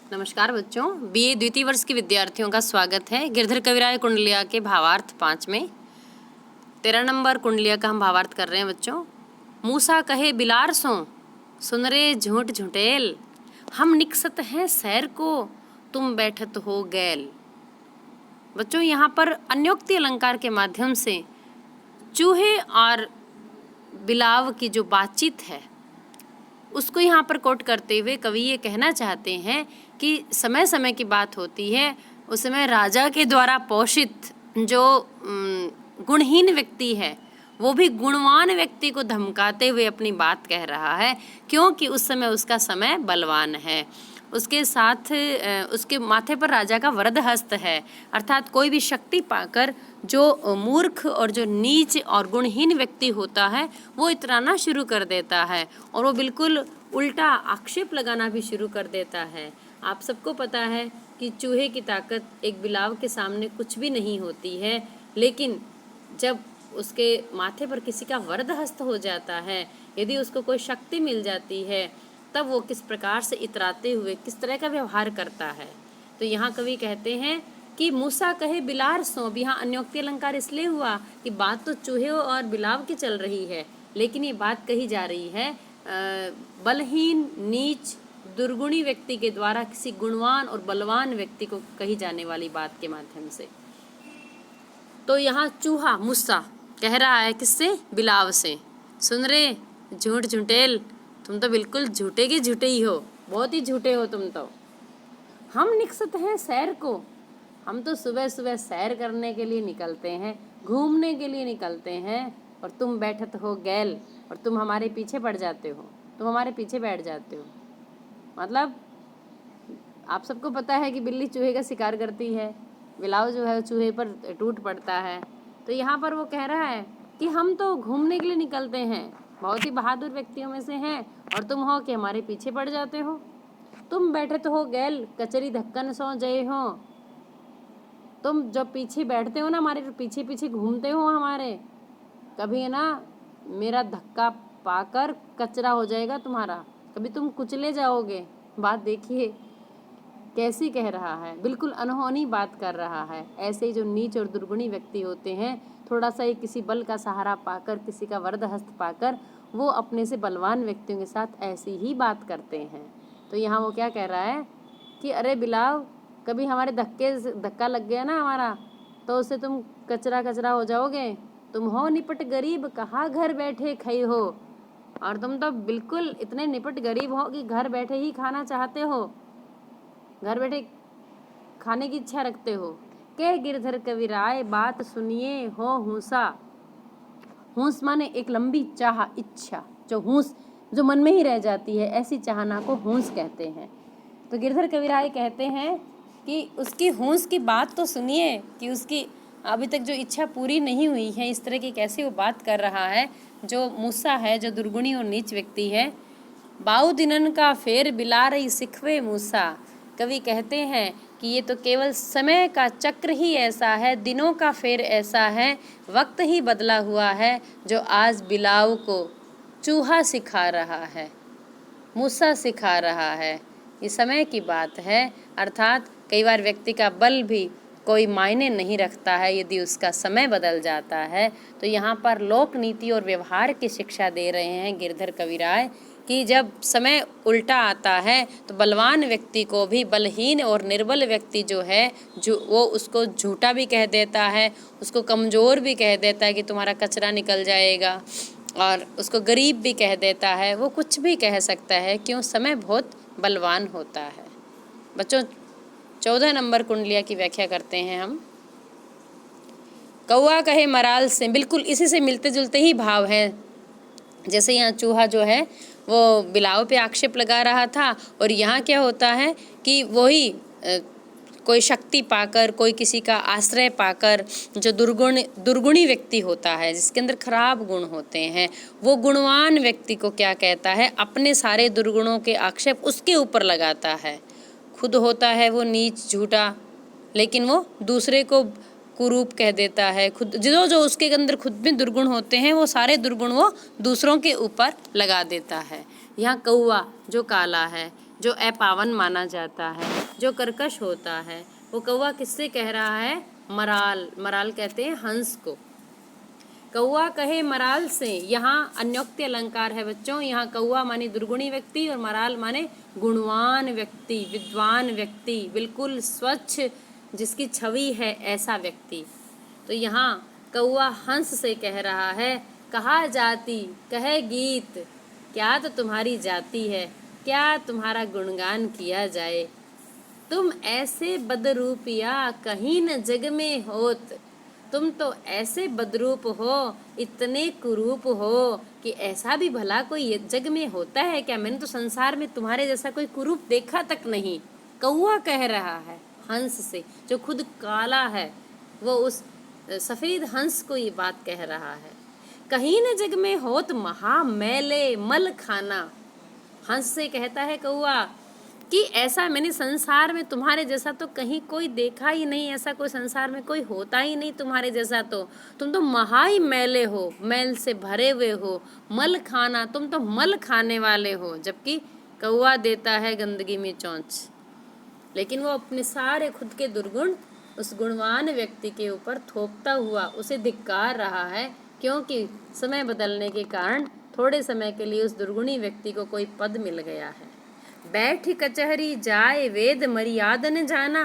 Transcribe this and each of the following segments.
नमस्कार बच्चों, बीए द्वितीय वर्ष के विद्यार्थियों का स्वागत है। गिरधर कविराय कुंडलिया के भावार्थ 5 में 13 नंबर कुंडलिया का हम भावार्थ कर रहे हैं बच्चों। मूसा कहे बिलार सो, सुन रे झूठ झुटेल, हम निकसत हैं सैर को, तुम बैठत हो गैल। बच्चों यहाँ पर अन्योक्ति अलंकार के माध्यम से चूहे और बिलाव की जो बातचीत है उसको यहाँ पर कोट करते हुए कवि ये कहना चाहते हैं कि समय समय की बात होती है, उस समय राजा के द्वारा पोषित जो गुणहीन व्यक्ति है वो भी गुणवान व्यक्ति को धमकाते हुए अपनी बात कह रहा है, क्योंकि उस समय उसका समय बलवान है। उसके साथ उसके माथे पर राजा का वरद हस्त है, अर्थात कोई भी शक्ति पाकर जो मूर्ख और जो नीच और गुणहीन व्यक्ति होता है वो इतराना शुरू कर देता है और वो बिल्कुल उल्टा आक्षेप लगाना भी शुरू कर देता है। आप सबको पता है कि चूहे की ताकत एक बिलाव के सामने कुछ भी नहीं होती है, लेकिन जब उसके माथे पर किसी का वरद हस्त हो जाता है, यदि उसको कोई शक्ति मिल जाती है, तब वो किस प्रकार से इतराते हुए किस तरह का व्यवहार करता है। तो यहाँ कवि कहते हैं कि मूसा कहे बिलार सो। यहाँ अन्योक्ति अलंकार इसलिए हुआ कि बात तो चूहे और बिलाव की चल रही है, लेकिन ये बात कही जा रही है बलहीन, नीच, दुर्गुणी व्यक्ति के द्वारा किसी गुणवान और बलवान व्यक्ति को कही जाने वाली बात के माध्यम से। तो यहाँ चूहा मूसा कह रहा है किससे? बिलाव से, सुन रे झूठ झुटेल, तुम तो बिल्कुल झूठे के झूठे ही हो, बहुत ही झूठे हो तुम तो। हम निकसत हैं सैर को, हम तो सुबह सुबह सैर करने के लिए निकलते हैं, घूमने के लिए निकलते हैं, और तुम बैठत हो गैल, और तुम हमारे पीछे पड़ जाते हो, तुम हमारे पीछे बैठ जाते हो। मतलब आप सबको पता है कि बिल्ली चूहे का शिकार करती है, बिलाव जो है चूहे पर टूट पड़ता है। तो यहाँ पर वो कह रहा है कि हम तो घूमने के लिए निकलते हैं, बहुत ही बहादुर व्यक्तियों में से हैं, और तुम हो कि हमारे पीछे पड़ जाते हो। तुम बैठे तो हो गैल, कचरी धक्कन सो जय हो। तुम जब पीछे बैठते हो ना, हमारे पीछे पीछे घूमते हो हमारे, कभी ना मेरा धक्का पाकर कचरा हो जाएगा तुम्हारा, कभी तुम कुचले जाओगे। बात देखिए कैसी कह रहा है, बिल्कुल अनहोनी बात कर रहा है। ऐसे ही जो नीच और दुर्गुणी व्यक्ति होते हैं, थोड़ा सा ही किसी बल का सहारा पाकर, किसी का वरद हस्त पाकर, वो अपने से बलवान व्यक्तियों के साथ ऐसी ही बात करते हैं। तो यहाँ वो क्या कह रहा है कि अरे बिलाव, कभी हमारे धक्का लग गया ना हमारा, तो उससे तुम कचरा हो जाओगे। तुम हो निपट गरीब, कहाँ घर बैठे खई हो, और तुम तो बिल्कुल इतने निपट गरीब हो कि घर बैठे ही खाना चाहते हो, घर बैठे खाने की इच्छा रखते हो। के गिरधर कविराय बात सुनिए हो हूसा। हूस माने एक लंबी चाह, इच्छा, जो हूस जो मन में ही रह जाती है, ऐसी चाहना को हूस कहते हैं। तो गिरधर कविराय कहते हैं कि उसकी हूस की बात तो सुनिए, कि उसकी अभी तक जो इच्छा पूरी नहीं हुई है, इस तरह की कैसे वो बात कर रहा है जो मूसा है, जो दुर्गुणी और नीच व्यक्ति है। बाऊ दिनन का फेर बिलारई सिखवे मूसा। कवि कहते हैं कि ये तो केवल समय का चक्र ही ऐसा है, दिनों का फेर ऐसा है, वक्त ही बदला हुआ है, जो आज बिलाव को चूहा सिखा रहा है, मूसा सिखा रहा है। ये समय की बात है, अर्थात कई बार व्यक्ति का बल भी कोई मायने नहीं रखता है यदि उसका समय बदल जाता है। तो यहाँ पर लोक नीति और व्यवहार की शिक्षा दे रहे हैं गिरधर कविराय कि जब समय उल्टा आता है तो बलवान व्यक्ति को भी बलहीन और निर्बल व्यक्ति जो है, जो वो उसको झूठा भी कह देता है, उसको कमज़ोर भी कह देता है कि तुम्हारा कचरा निकल जाएगा, और उसको गरीब भी कह देता है, वो कुछ भी कह सकता है, क्यों? समय बहुत बलवान होता है। बच्चों 14 नंबर कुंडलिया की व्याख्या करते हैं हम। कौआ कहे मराल से, बिल्कुल इसी से मिलते जुलते ही भाव हैं। जैसे यहाँ चूहा जो है वो बिलाव पे आक्षेप लगा रहा था, और यहाँ क्या होता है कि वही कोई शक्ति पाकर, कोई किसी का आश्रय पाकर, जो दुर्गुणी व्यक्ति होता है, जिसके अंदर खराब गुण होते हैं, वो गुणवान व्यक्ति को क्या कहता है, अपने सारे दुर्गुणों के आक्षेप उसके ऊपर लगाता है। खुद होता है वो नीच, झूठा, लेकिन वो दूसरे को कुरूप कह देता है। खुद जो उसके अंदर खुद में दुर्गुण होते हैं, वो सारे दुर्गुण वो दूसरों के ऊपर लगा देता है। यहाँ कौआ जो काला है, जो अपावन माना जाता है, जो कर्कश होता है, वो कौवा किससे कह रहा है? मराल। मराल कहते हैं हंस को। कौवा कहे मराल से, यहाँ अन्योक्ति अलंकार है बच्चों। यहाँ कौवा माने दुर्गुणी व्यक्ति और मराल माने गुणवान व्यक्ति, विद्वान व्यक्ति, बिल्कुल स्वच्छ जिसकी छवि है ऐसा व्यक्ति। तो यहाँ कौवा हंस से कह रहा है, कहा जाती कहे गीत, क्या तो तुम्हारी जाति है, क्या तुम्हारा गुणगान किया जाए। तुम ऐसे बदरूपिया कहीं न जग में होत, तुम तो ऐसे बदरूप हो, इतने कुरूप हो कि ऐसा भी भला कोई जग में होता है क्या? मैंने तो संसार में तुम्हारे जैसा कोई कुरूप देखा तक नहीं। कौवा कह रहा है हंस से, जो खुद काला है, वो उस सफेद हंस को ये बात कह रहा है। कहीं न जग में होत महा मैले मल खाना। हंस से कहता है कौवा कि ऐसा मैंने संसार में तुम्हारे जैसा तो कहीं कोई देखा ही नहीं, ऐसा कोई संसार में कोई होता ही नहीं तुम्हारे जैसा। तो तुम तो महा ही मैले हो, मैल से भरे हुए हो, मल खाना, तुम तो मल खाने वाले हो। जबकि कौवा देता है गंदगी में चोंच, लेकिन वो अपने सारे खुद के दुर्गुण उस गुणवान व्यक्ति के ऊपर थोपता हुआ उसे धिक्कार रहा है, क्योंकि समय बदलने के कारण थोड़े समय के लिए उस दुर्गुणी व्यक्ति को कोई पद मिल गया है। बैठ कचहरी जाए वेद मर्यादा न जाना।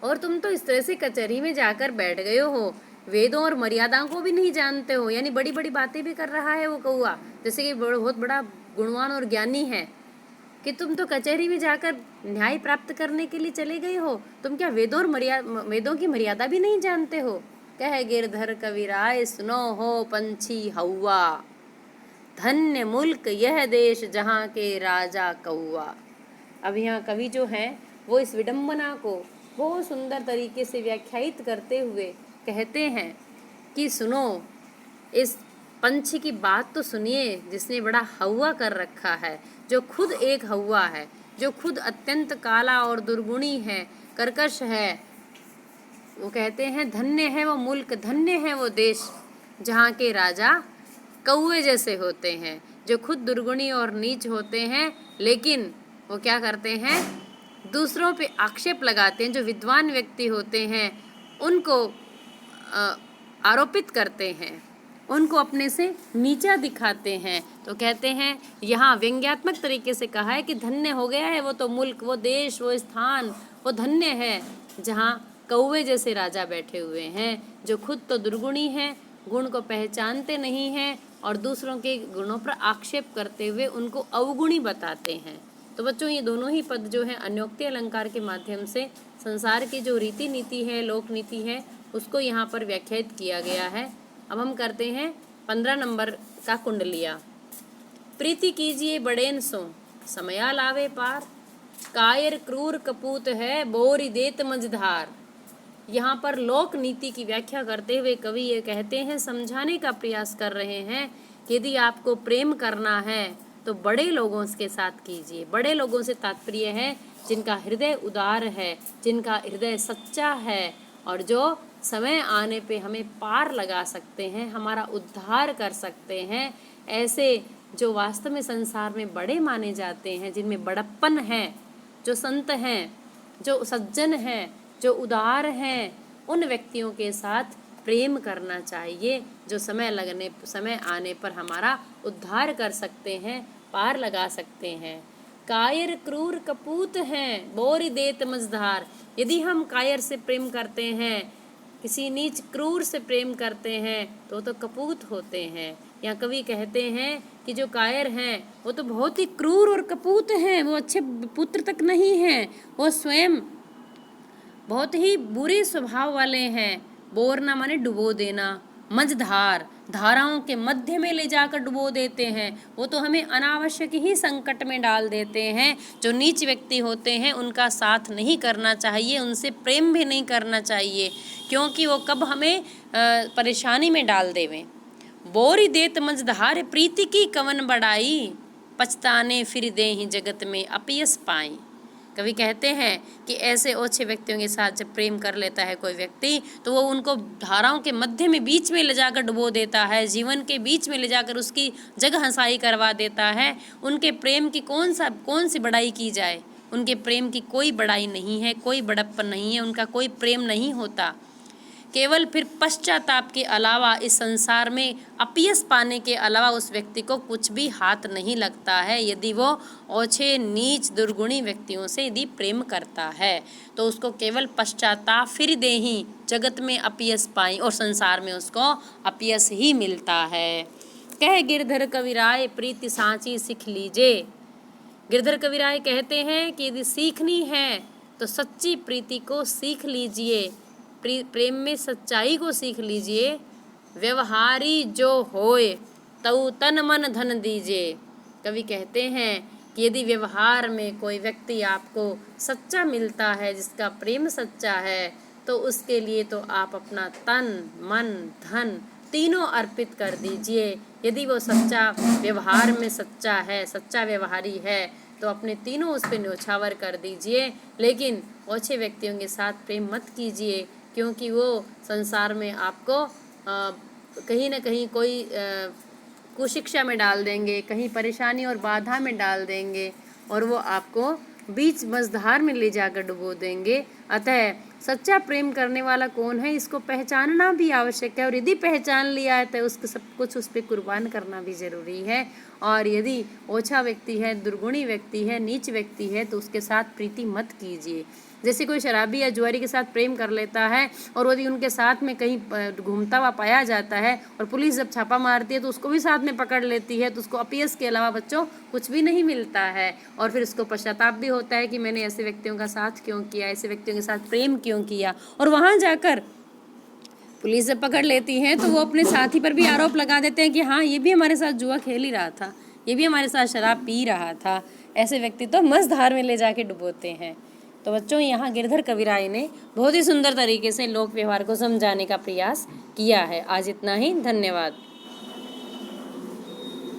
और तुम तो इस तरह से कचहरी में जाकर बैठ गए हो, वेदों और मर्यादाओं को भी नहीं जानते हो। यानी बड़ी बड़ी बातें भी कर रहा है वो कौवा, जैसे कि बहुत बड़ा गुणवान और ज्ञानी है, कि तुम तो कचहरी में जाकर न्याय प्राप्त करने के लिए चले गए हो, तुम क्या वेदों की मर्यादा भी नहीं जानते हो। कह गिरधर कविराय सुनो हो पंछी हौवा, धन्य मुल्क यह देश जहाँ के राजा कौवा। अब यहाँ कवि जो हैं वो इस विडंबना को बहुत सुंदर तरीके से व्याख्यायित करते हुए कहते हैं कि सुनो, इस पंछी की बात तो सुनिए जिसने बड़ा हौवा कर रखा है, जो खुद एक हौवा है, जो खुद अत्यंत काला और दुर्गुणी है, कर्कश है। वो कहते हैं धन्य है वो मुल्क, धन्य है वो देश जहाँ के राजा कौवे जैसे होते हैं, जो खुद दुर्गुणी और नीच होते हैं, लेकिन वो क्या करते हैं, दूसरों पे आक्षेप लगाते हैं। जो विद्वान व्यक्ति होते हैं उनको आरोपित करते हैं, उनको अपने से नीचा दिखाते हैं। तो कहते हैं यहाँ व्यंग्यात्मक तरीके से कहा है कि धन्य हो गया है वो तो मुल्क, वो देश, वो स्थान, वो धन्य है जहाँ कौवे जैसे राजा बैठे हुए हैं, जो खुद तो दुर्गुणी हैं, गुण को पहचानते नहीं हैं और दूसरों के गुणों पर आक्षेप करते हुए उनको अवगुणी बताते हैं। तो बच्चों ये दोनों ही पद जो हैं अन्योक्ति अलंकार के माध्यम से संसार की जो रीति नीति है, लोक नीति है, उसको यहाँ पर व्याख्यायित किया गया है। अब हम करते हैं 15 नंबर का कुंडलिया। प्रीति कीजिए बड़ेन सो समया लावे पार, कायर क्रूर कपूत है बोरी देत मझधार। यहाँ पर लोक नीति की व्याख्या करते हुए कवि ये कहते हैं, समझाने का प्रयास कर रहे हैं कि यदि आपको प्रेम करना है तो बड़े लोगों के साथ कीजिए। बड़े लोगों से तात्पर्य है जिनका हृदय उदार है, जिनका हृदय सच्चा है और जो समय आने पे हमें पार लगा सकते हैं, हमारा उद्धार कर सकते हैं। ऐसे जो वास्तव में संसार में बड़े माने जाते हैं, जिनमें बड़प्पन है, जो संत हैं, जो सज्जन हैं, जो उदार हैं, उन व्यक्तियों के साथ प्रेम करना चाहिए, जो समय आने पर हमारा उद्धार कर सकते हैं, पार लगा सकते हैं। कायर क्रूर कपूत हैं बोरी देत मझधार। यदि हम कायर से प्रेम करते हैं, किसी नीच क्रूर से प्रेम करते हैं तो कपूत होते हैं। यहाँ कवि कहते हैं कि जो कायर हैं वो तो बहुत ही क्रूर और कपूत हैं, वो अच्छे पुत्र तक नहीं हैं, वो स्वयं बहुत ही बुरे स्वभाव वाले हैं। बोरना माने डुबो देना, मझधार धाराओं के मध्य में ले जाकर डुबो देते हैं। वो तो हमें अनावश्यक ही संकट में डाल देते हैं। जो नीच व्यक्ति होते हैं उनका साथ नहीं करना चाहिए, उनसे प्रेम भी नहीं करना चाहिए, क्योंकि वो कब हमें परेशानी में डाल देवें। बोरी देत मझधार प्रीति की कवन बढ़ाई, पछताने फिर दे ही जगत में अपयस पाई। कवि कहते हैं कि ऐसे ओछे व्यक्तियों के साथ जब प्रेम कर लेता है कोई व्यक्ति तो वो उनको धाराओं के मध्य में बीच में ले जाकर डुबो देता है, जीवन के बीच में ले जाकर उसकी जग हंसाई करवा देता है। उनके प्रेम की कौन सी बड़ाई की जाए, उनके प्रेम की कोई बड़ाई नहीं है, कोई बड़प्पन नहीं है, उनका कोई प्रेम नहीं होता। केवल फिर पश्चाताप के अलावा इस संसार में अपयश पाने के अलावा उस व्यक्ति को कुछ भी हाथ नहीं लगता है। यदि वो ओछे नीच दुर्गुणी व्यक्तियों से यदि प्रेम करता है तो उसको केवल पश्चाताप फिर दे ही जगत में अपयश पाई और संसार में उसको अपयश ही मिलता है। कह गिरधर कविराय प्रीति सांची सीख लीजिए। गिरधर कविराय कहते हैं कि यदि सीखनी है तो सच्ची प्रीति को सीख लीजिए, प्रेम में सच्चाई को सीख लीजिए। व्यवहारी जो होए तऊ तन मन धन दीजिए। कवि कहते हैं कि यदि व्यवहार में कोई व्यक्ति आपको सच्चा मिलता है, जिसका प्रेम सच्चा है, तो उसके लिए तो आप अपना तन मन धन तीनों अर्पित कर दीजिए। यदि वो सच्चा व्यवहार में सच्चा है, सच्चा व्यवहारी है, तो अपने तीनों उस पर न्योछावर कर दीजिए। लेकिन ओछे व्यक्तियों के साथ प्रेम मत कीजिए, क्योंकि वो संसार में आपको कहीं ना कहीं कोई कुशिक्षा में डाल देंगे, कहीं परेशानी और बाधा में डाल देंगे और वो आपको बीच मझधार में ले जाकर डुबो देंगे। अतः सच्चा प्रेम करने वाला कौन है, इसको पहचानना भी आवश्यक है, और यदि पहचान लिया है तो उसको सब कुछ उस पर कुर्बान करना भी ज़रूरी है। और यदि ओछा व्यक्ति है, दुर्गुणी व्यक्ति है, नीच व्यक्ति है, तो उसके साथ प्रीति मत कीजिए। जैसे कोई शराबी या जुआरी के साथ प्रेम कर लेता है और यदि उनके साथ में कहीं घूमता हुआ पाया जाता है और पुलिस जब छापा मारती है तो उसको भी साथ में पकड़ लेती है, तो उसको अपयश के अलावा बच्चों कुछ भी नहीं मिलता है। और फिर उसको पश्चाताप भी होता है कि मैंने ऐसे व्यक्तियों का साथ क्यों किया, ऐसे व्यक्तियों के साथ प्रेम क्यों किया। और वहाँ जाकर पुलिस जब पकड़ लेती है तो वो अपने साथी पर भी आरोप लगा देते हैं कि हाँ, ये भी हमारे साथ जुआ खेल ही रहा था, ये भी हमारे साथ शराब पी रहा था। ऐसे व्यक्ति तो मझधार में ले जाके डुबोते हैं। तो बच्चों, यहाँ गिरधर कविराय ने बहुत ही सुंदर तरीके से लोक व्यवहार को समझाने का प्रयास किया है। आज इतना ही, धन्यवाद।